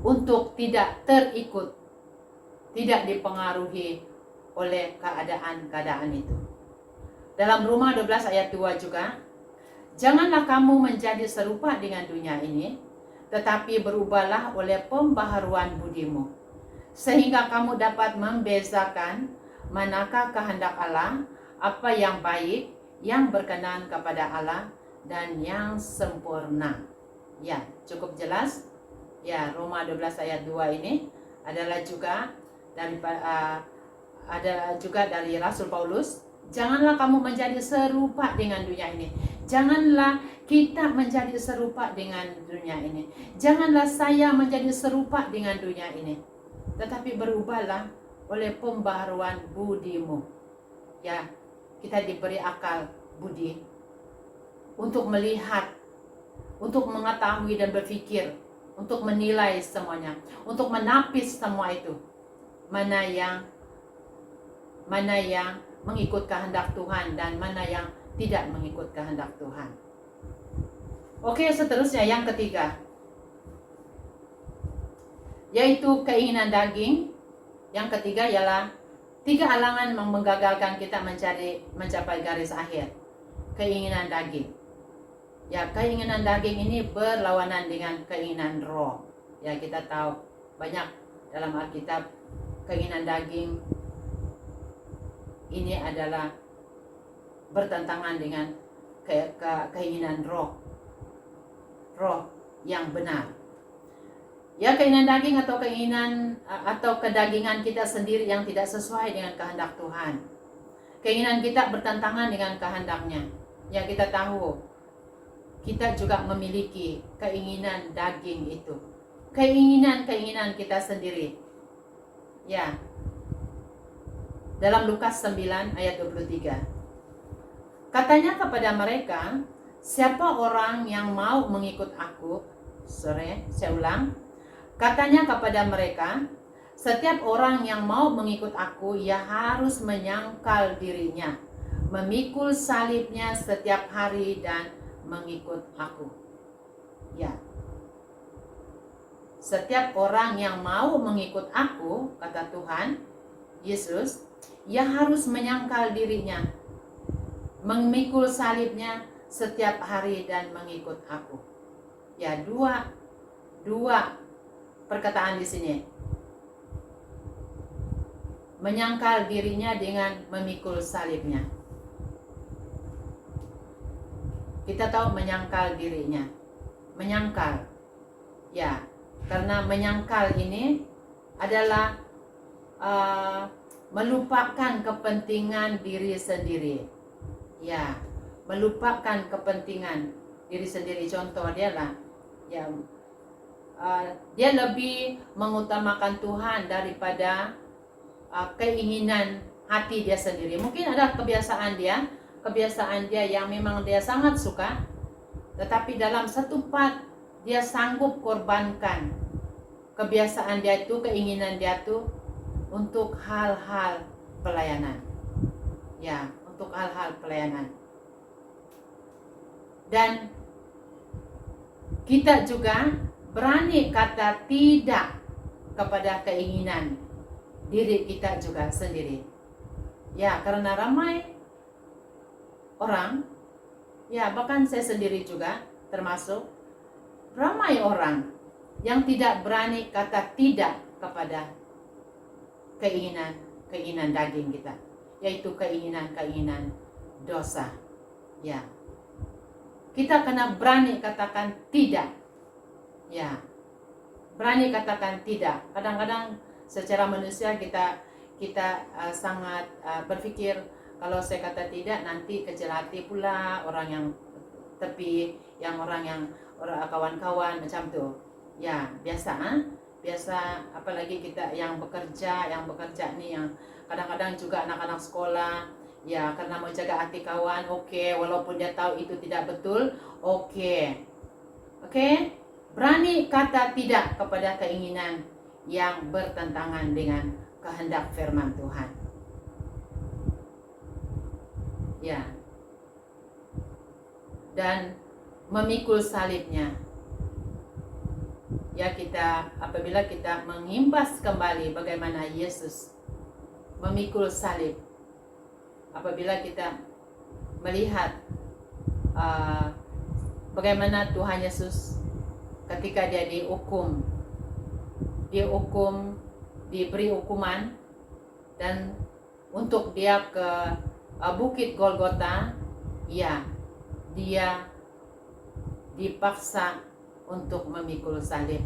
untuk tidak terikut, tidak dipengaruhi oleh keadaan-keadaan itu. Dalam Roma 12 ayat 2 juga, janganlah kamu menjadi serupa dengan dunia ini, tetapi berubahlah oleh pembaharuan budimu, sehingga kamu dapat membezakan manakah kehendak Allah, apa yang baik, yang berkenan kepada Allah, dan yang sempurna. Ya, cukup jelas. Ya, Roma 12 ayat 2 ini adalah juga dari Rasul Paulus. Janganlah kamu menjadi serupa dengan dunia ini. Janganlah kita menjadi serupa dengan dunia ini. Janganlah saya menjadi serupa dengan dunia ini. Tetapi berubahlah oleh pembaharuan budimu. Ya, kita diberi akal budi untuk melihat, untuk mengetahui dan berpikir, untuk menilai semuanya, untuk menapis semua itu. Mana yang mengikut kehendak Tuhan dan mana yang tidak mengikut kehendak Tuhan. Oke, seterusnya yang ketiga, yaitu keinginan daging. Yang ketiga ialah 3 halangan yang menggagalkan kita mencapai garis akhir. Keinginan daging. Ya, keinginan daging ini berlawanan dengan keinginan roh. Ya, kita tahu banyak dalam Alkitab keinginan daging ini adalah bertentangan dengan keinginan roh yang benar. Ya, keinginan daging atau keinginan atau kedagingan kita sendiri yang tidak sesuai dengan kehendak Tuhan. Keinginan kita bertentangan dengan kehendaknya. Ya, kita tahu kita juga memiliki keinginan daging itu. Keinginan kita sendiri. Ya. Dalam Lukas 9 ayat 23. Katanya kepada mereka, siapa orang yang mau mengikut aku? Saya ulang. Katanya kepada mereka, setiap orang yang mau mengikut aku, ia harus menyangkal dirinya, memikul salibnya setiap hari dan mengikut aku. Ya. setiap orang yang mau mengikut aku, kata Tuhan Yesus, ia harus menyangkal dirinya, memikul salibnya setiap hari dan mengikut aku. Ya, dua perkataan di sini. Menyangkal dirinya dengan memikul salibnya. Kita tahu menyangkal dirinya. Menyangkal. Ya, karena menyangkal ini adalah melupakan kepentingan diri sendiri. Ya, melupakan kepentingan diri sendiri. Contoh dia lah, ya, dia lebih mengutamakan Tuhan daripada keinginan hati dia sendiri. Mungkin ada kebiasaan dia yang memang dia sangat suka, tetapi dalam satu part dia sanggup korbankan kebiasaan dia itu, keinginan dia itu untuk hal-hal pelayanan. Ya, untuk hal-hal pelayanan. Dan kita juga berani kata tidak kepada keinginan diri kita juga sendiri. Ya, karena ramai orang, ya bahkan saya sendiri juga termasuk, ramai orang yang tidak berani kata tidak kepada keinginan daging kita, yaitu keinginan dosa. Ya, kita kena berani katakan tidak. Ya, berani katakan tidak. Kadang-kadang secara manusia kita sangat berpikir, kalau saya kata tidak nanti kecil hati pula orang yang tepi, orang kawan-kawan macam tu. Ya, biasa apalagi kita yang bekerja ni, yang kadang-kadang juga anak-anak sekolah, ya karena mau jaga hati kawan, okey, walaupun dia tahu itu tidak betul, okey. Berani kata tidak kepada keinginan yang bertentangan dengan kehendak firman Tuhan. Ya. Dan memikul salibnya. Ya, apabila kita mengimbas kembali bagaimana Yesus memikul salib, apabila kita melihat bagaimana Tuhan Yesus ketika dia diberi hukuman, dan untuk dia ke Bukit Golgota, ya, dia dipaksa untuk memikul salib.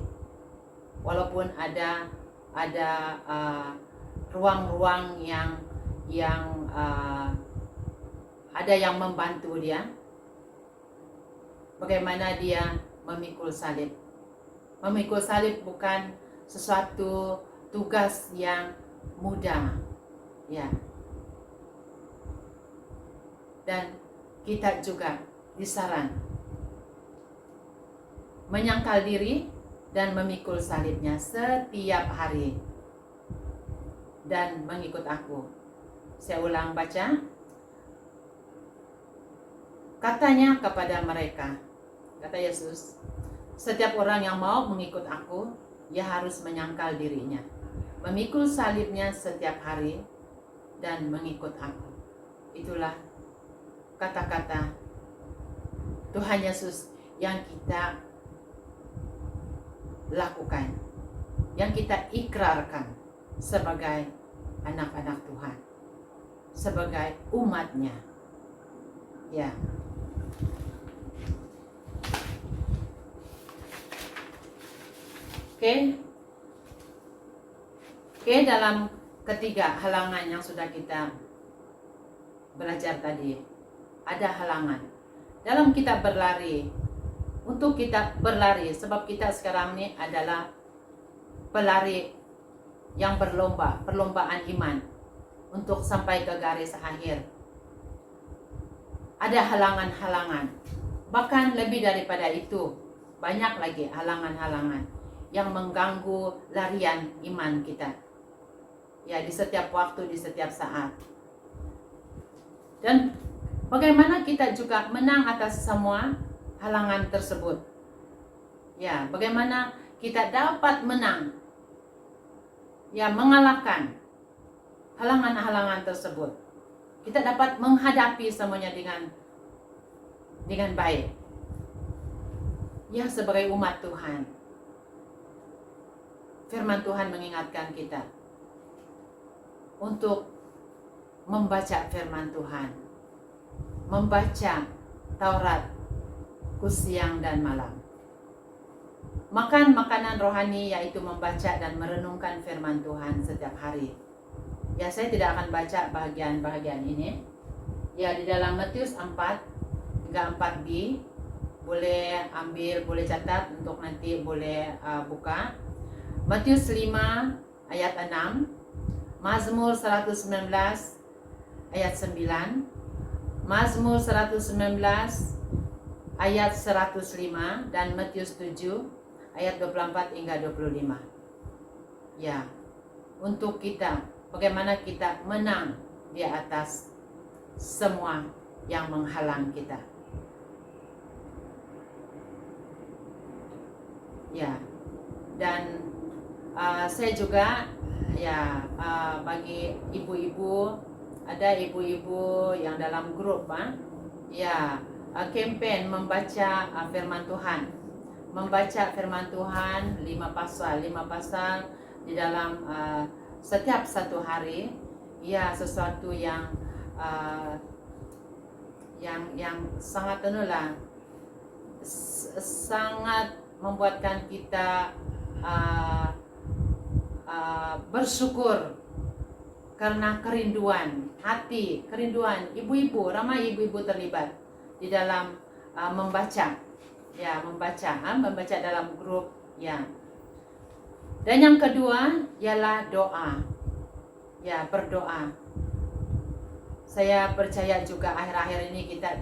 Walaupun ada ruang-ruang yang ada yang membantu dia, bagaimana dia memikul salib. Memikul salib bukan sesuatu tugas yang mudah, ya. Dan kita juga disaran menyangkal diri dan memikul salibnya setiap hari dan mengikut aku. Saya ulang baca. Katanya kepada mereka, kata Yesus, setiap orang yang mau mengikut aku, ia harus menyangkal dirinya, memikul salibnya setiap hari dan mengikut aku. Itulah kata-kata Tuhan Yesus yang kita lakukan, yang kita ikrarkan sebagai anak-anak Tuhan, sebagai umatnya. Ya. Oke, dalam ketiga halangan yang sudah kita belajar tadi, ada halangan dalam kita berlari. Untuk kita berlari, sebab kita sekarang ini adalah pelari yang berlomba, perlombaan iman untuk sampai ke garis akhir. Ada halangan-halangan, bahkan lebih daripada itu, banyak lagi halangan-halangan yang mengganggu larian iman kita, ya, di setiap waktu, di setiap saat. Dan bagaimana kita juga menang atas semua halangan tersebut? Ya, bagaimana kita dapat menang, ya, mengalahkan halangan-halangan tersebut. Kita dapat menghadapi semuanya dengan baik. Ya, sebagai umat Tuhan, firman Tuhan mengingatkan kita untuk membaca firman Tuhan, membaca Taurat siang dan malam. Makan makanan rohani, yaitu membaca dan merenungkan firman Tuhan setiap hari. Ya, saya tidak akan baca bagian-bagian ini. Ya, di dalam Matius 4, 34b, boleh ambil, boleh catat untuk nanti boleh buka. Matius 5 ayat 6, Mazmur 119 ayat 9, Mazmur 119 ayat 105, dan Matius 7 ayat 24 hingga 25. Ya, untuk kita, bagaimana kita menang di atas semua yang menghalang kita. Ya, dan saya juga, ya, bagi ibu-ibu, ada ibu-ibu yang dalam grup, ya, campaign membaca firman Tuhan. Membaca firman Tuhan 5 pasal di dalam setiap satu hari. Ya, sesuatu yang sangat sangat membuatkan kita bersyukur karena kerinduan hati, kerinduan ibu-ibu, ramai ibu-ibu terlibat di dalam membaca, ya, membaca dalam grup, ya. Dan yang kedua ialah doa, ya, berdoa. Saya percaya juga akhir-akhir ini kita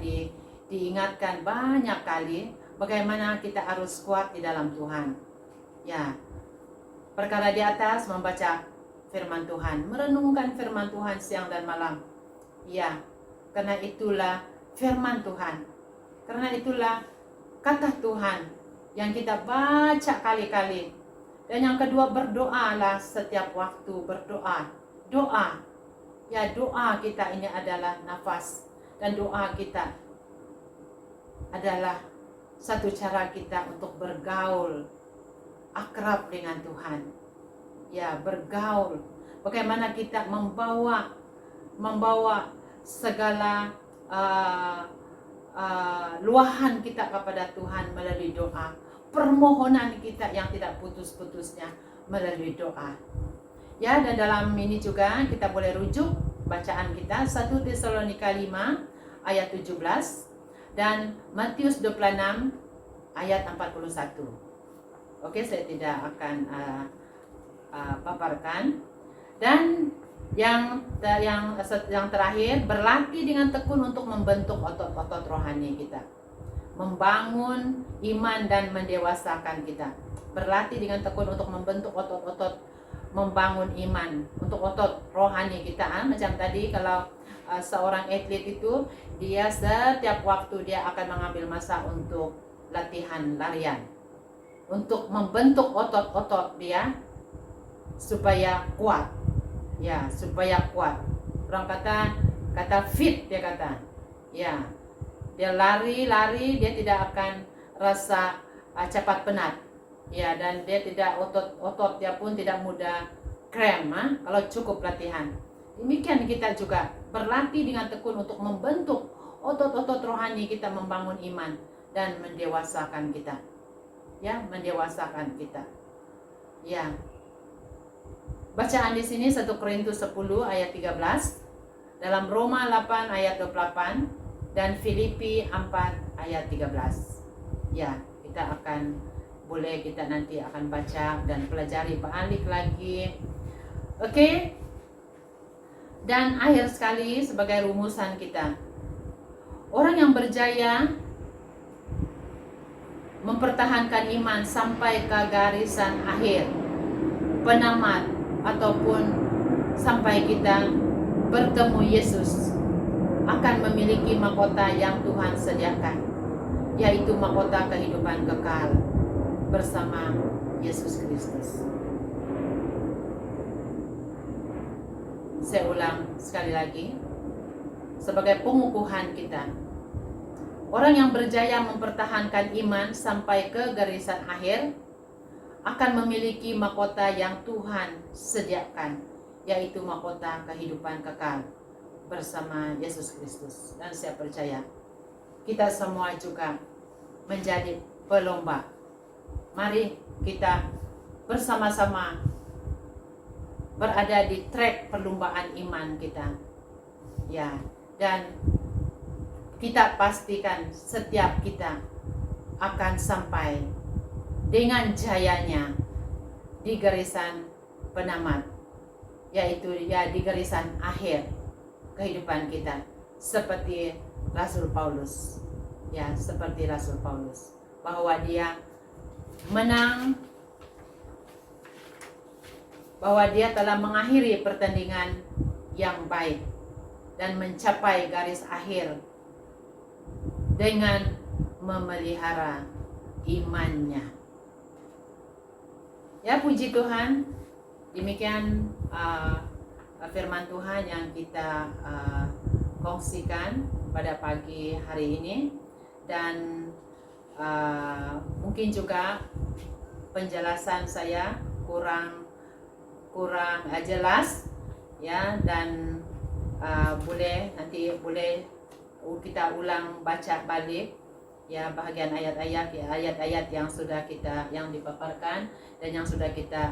diingatkan banyak kali bagaimana kita harus kuat di dalam Tuhan. Ya, perkara di atas membaca firman Tuhan, merenungkan firman Tuhan siang dan malam. Ya, karena itulah firman Tuhan. Karena itulah kata Tuhan yang kita baca kali-kali. Dan yang kedua, berdoalah setiap waktu, berdoa. Doa. Ya, doa kita ini adalah nafas. Dan doa kita adalah satu cara kita untuk bergaul, akrab dengan Tuhan. Ya, bergaul. Bagaimana kita membawa segala luahan kita kepada Tuhan melalui doa. Permohonan kita yang tidak putus-putusnya melalui doa. Ya, dan dalam ini juga kita boleh rujuk bacaan kita 1 Tesalonika 5 ayat 17 dan Matius 26 ayat 41. Oke, saya tidak akan paparkan. Dan yang terakhir, berlatih dengan tekun untuk membentuk otot-otot rohani kita, membangun iman dan mendewasakan kita. Berlatih dengan tekun untuk membentuk otot-otot, membangun iman untuk otot rohani kita. Macam tadi, kalau seorang atlet itu, dia setiap waktu dia akan mengambil masa untuk latihan larian, untuk membentuk otot-otot dia supaya kuat. Ya, supaya kuat. Orang kata fit, dia kata. Ya, dia lari, dia tidak akan rasa cepat penat. Ya, dan dia tidak, otot dia pun tidak mudah krem kalau cukup latihan. Demikian kita juga berlatih dengan tekun untuk membentuk otot-otot rohani kita, membangun iman dan mendewasakan kita. Ya, mendewasakan kita. Ya. Bacaan di sini 1 Korintus 10 ayat 13, dalam Roma 8 ayat 28 dan Filipi 4 ayat 13. Ya, kita nanti akan baca dan pelajari balik lagi. Oke. Dan akhir sekali sebagai rumusan kita. Orang yang berjaya mempertahankan iman sampai ke garisan akhir, penamat, ataupun sampai kita bertemu Yesus, akan memiliki mahkota yang Tuhan sediakan, yaitu mahkota kehidupan kekal bersama Yesus Kristus. Saya ulang sekali lagi, sebagai pengukuhan kita, orang yang berjaya mempertahankan iman sampai ke garisan akhir akan memiliki mahkota yang Tuhan sediakan, yaitu mahkota kehidupan kekal bersama Yesus Kristus. Dan saya percaya kita semua juga menjadi pelomba. Mari kita bersama-sama berada di trek perlombaan iman kita. Ya, dan kita pastikan setiap kita akan sampai dengan jayanya di garisan penamat, yaitu ya di garisan akhir kehidupan kita, seperti Rasul Paulus. Ya, seperti Rasul Paulus, bahwa dia menang, bahwa dia telah mengakhiri pertandingan yang baik dan mencapai garis akhir dengan memelihara imannya. Ya, puji Tuhan, demikian firman Tuhan yang kita kongsikan pada pagi hari ini. Dan mungkin juga penjelasan saya kurang jelas, ya, dan boleh kita ulang baca balik, ya, bahagian ayat-ayat yang sudah yang dipaparkan dan yang sudah kita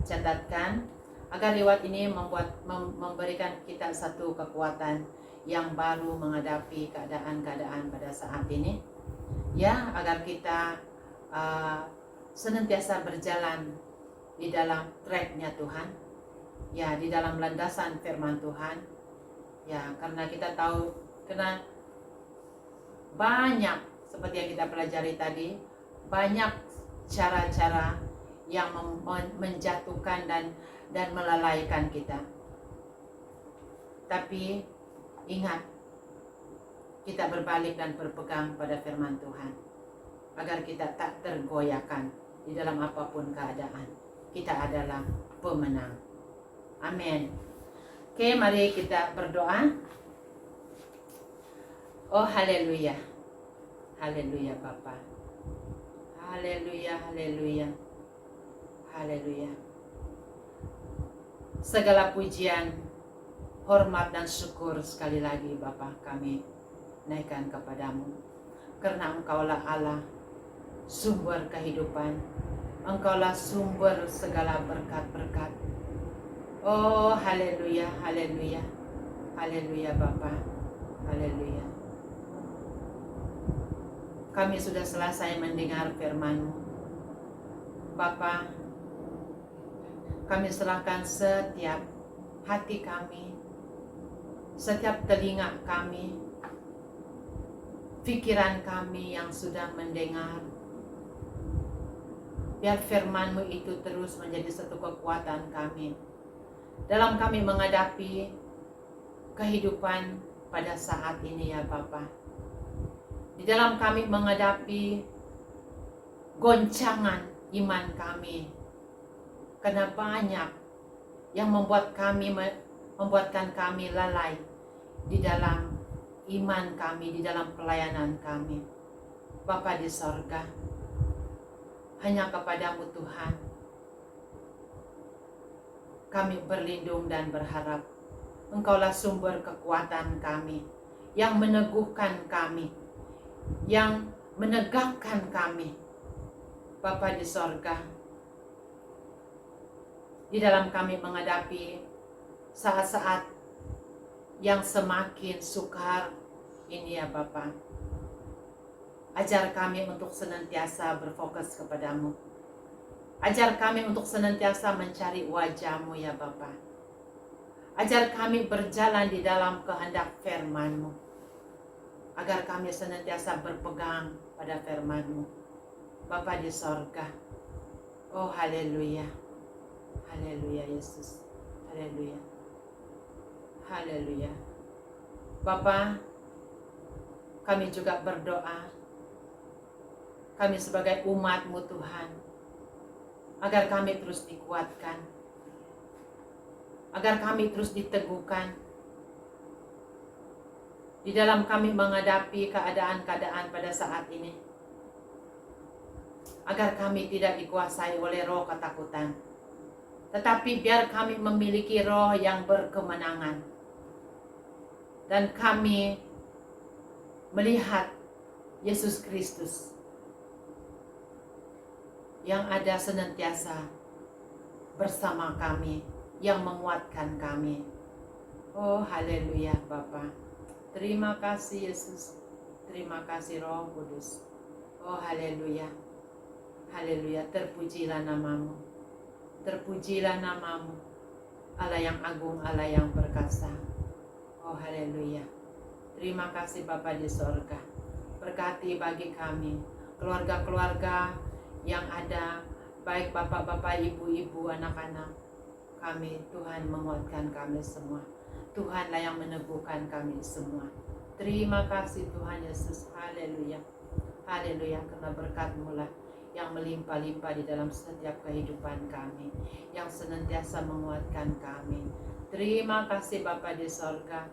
catatkan, agar lewat ini memberikan kita satu kekuatan yang baru menghadapi keadaan-keadaan pada saat ini, ya, agar kita senantiasa berjalan di dalam tracknya Tuhan, ya, di dalam landasan firman Tuhan, ya, karena kita tahu, karena banyak, seperti yang kita pelajari tadi, banyak cara-cara yang menjatuhkan dan melalaikan kita. Tapi ingat, kita berbalik dan berpegang pada firman Tuhan, agar kita tak tergoyahkan di dalam apapun keadaan. Kita adalah pemenang. Amin. Oke, mari kita berdoa. Oh, haleluya. Haleluya Bapa. Haleluya, haleluya. Haleluya. Segala pujian, hormat dan syukur sekali lagi Bapa kami naikkan kepadamu, karena Engkaulah Allah, sumber kehidupan. Engkaulah sumber segala berkat-berkat. Oh, haleluya, haleluya. Haleluya Bapa. Haleluya. Kami sudah selesai mendengar firman-Mu. Bapa, kami serahkan setiap hati kami, setiap telinga kami, pikiran kami yang sudah mendengar. Biar firman-Mu itu terus menjadi satu kekuatan kami dalam kami menghadapi kehidupan pada saat ini, ya Bapa. Di dalam kami menghadapi goncangan iman kami, karena banyak yang membuatkan kami lalai di dalam iman kami, di dalam pelayanan kami. Bapa di sorga, hanya kepadamu Tuhan kami berlindung dan berharap. Engkaulah sumber kekuatan kami, yang meneguhkan kami, yang menegakkan kami. Bapa di sorga, di dalam kami menghadapi saat-saat yang semakin sukar ini, ya Bapa, ajar kami untuk senantiasa berfokus kepadamu. Ajar kami untuk senantiasa mencari wajah-Mu, ya Bapa. Ajar kami berjalan di dalam kehendak firman-Mu, agar kami senantiasa berpegang pada firman-Mu. Bapa di sorga, oh haleluya. Haleluya Yesus. Haleluya. Haleluya. Bapa, kami juga berdoa, kami sebagai umat-Mu Tuhan, agar kami terus dikuatkan, agar kami terus diteguhkan di dalam kami menghadapi keadaan-keadaan pada saat ini, agar kami tidak dikuasai oleh roh ketakutan, tetapi biar kami memiliki roh yang berkemenangan, dan kami melihat Yesus Kristus yang ada senantiasa bersama kami, yang menguatkan kami. Oh haleluya Bapa. Terima kasih Yesus. Terima kasih Roh Kudus. Oh haleluya. Haleluya. Terpujilah namamu. Terpujilah namamu. Allah yang agung, Allah yang perkasa. Oh haleluya. Terima kasih Bapa di sorga. Berkati bagi kami, keluarga-keluarga yang ada, baik bapak-bapak, ibu-ibu, anak-anak kami. Tuhan menguatkan kami semua. Tuhanlah yang meneguhkan kami semua. Terima kasih Tuhan Yesus. Haleluya. Haleluya. Karena berkat-Mu lah yang melimpah-limpah di dalam setiap kehidupan kami, yang senantiasa menguatkan kami. Terima kasih Bapa di sorga.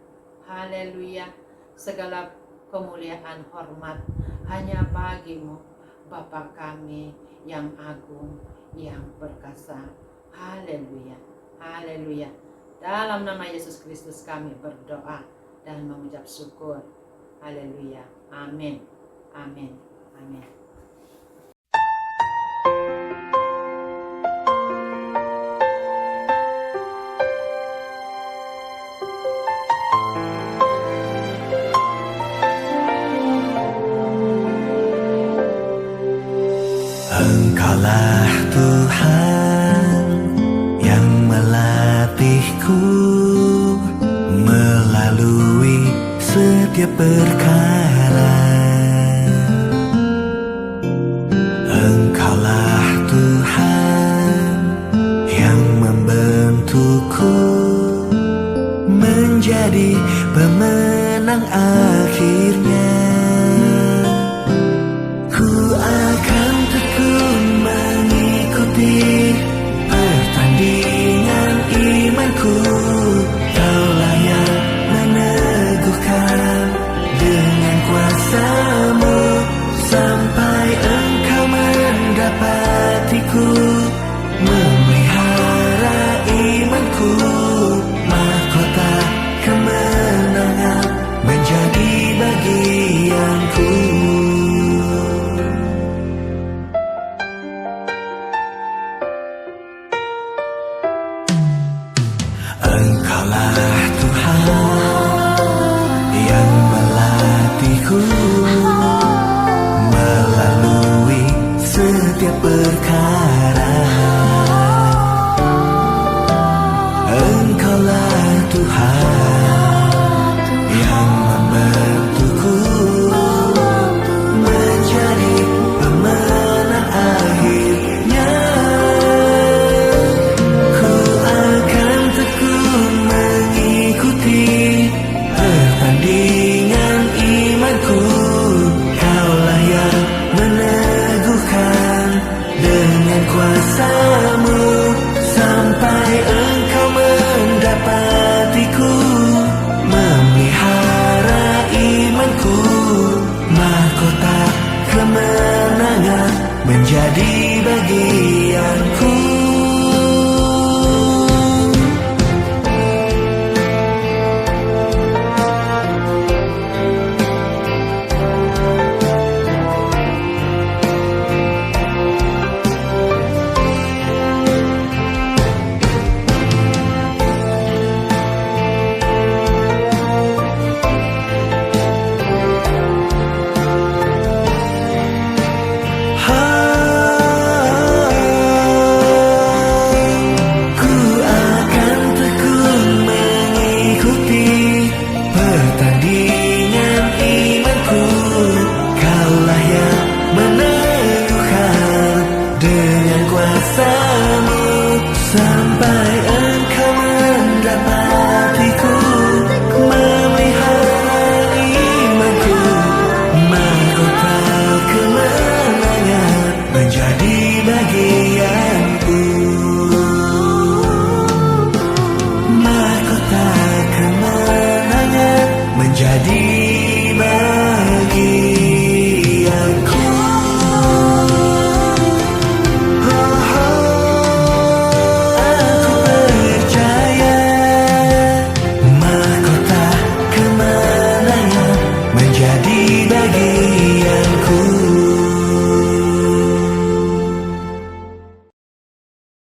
Haleluya. Segala kemuliaan, hormat hanya bagi-Mu, Bapa kami yang agung, yang perkasa. Haleluya. Haleluya. Dalam nama Yesus Kristus kami berdoa dan mengucap syukur. Haleluya. Amin. Amin. Amin. Engkaulah Tuhan yang melatihku melalui setiap perkara. Engkaulah Tuhan yang membentukku menjadi pemenang akhirnya. Ku akan tekun mengikuti pertandingan imanku. Kaulah yang meneguhkan dengan kuasa-Mu sampai Engkau mendapatiku, memelihara imanku. Mahkota kemenangan menjadi bagianku. Engkaulah